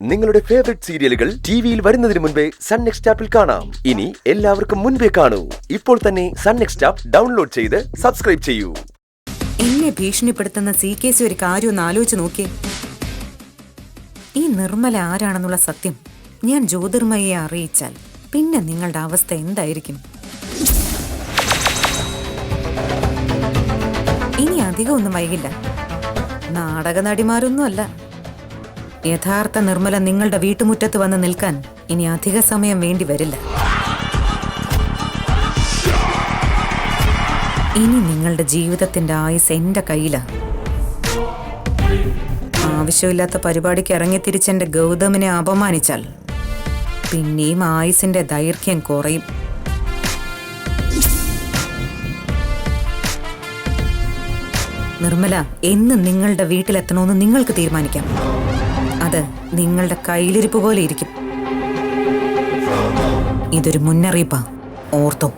നിങ്ങളുടെ ഫേവറേറ്റ് സീരിയലുകൾ ടിവിയിൽ വരുന്നതിന് മുൻപേ സൺ നെക്സ്റ്റ് ആപ്പിൽ കാണാം. ഇനി എല്ലാവർക്കും മുൻപേ കാണൂ. ഇപ്പോൾ തന്നെ സൺ നെക്സ്റ്റ് ആപ്പ് ഡൗൺലോഡ് ചെയ്ത് സബ്സ്ക്രൈബ് ചെയ്യൂ. എന്നെ ഭീഷണിപ്പെടുത്തുന്ന CKC ഒരു കാര്യം ഒന്ന് ആലോചിച്ച് നോക്കിയേ. ഈ നിർമ്മല ആരാണെന്നുള്ള സത്യം ഞാൻ ജ്യോതിർമയെ അറിയിച്ചാൽ പിന്നെ നിങ്ങളുടെ അവസ്ഥ എന്തായിരിക്കും? ഇനി അധികം ഒന്നും വൈകില്ല. നാടക നടിമാരൊന്നുമല്ല. യഥാർത്ഥ നിർമ്മല നിങ്ങളുടെ വീട്ടുമുറ്റത്ത് വന്ന് നിൽക്കാൻ ഇനി അധിക സമയം വേണ്ടി വരില്ല. ഇനി നിങ്ങളുടെ ജീവിതത്തിന്റെ ആയുസ് എന്റെ കയ്യിലാണ്. ആവശ്യമില്ലാത്ത പരിപാടിക്ക് ഇറങ്ങിത്തിരിച്ചെന്റെ ഗൗതമിനെ അപമാനിച്ചാൽ പിന്നെയും ആയുസിന്റെ ദൈർഘ്യം കുറയും. നിർമ്മല എന്ന് നിങ്ങളുടെ വീട്ടിലെത്തണമെന്ന് നിങ്ങൾക്ക് തീരുമാനിക്കാം. അത് നിങ്ങളുടെ കയ്യിലിരിപ്പ് പോലെ ഇരിക്കും. ഇതൊരു മുന്നറിയിപ്പാ, ഓർത്തോ.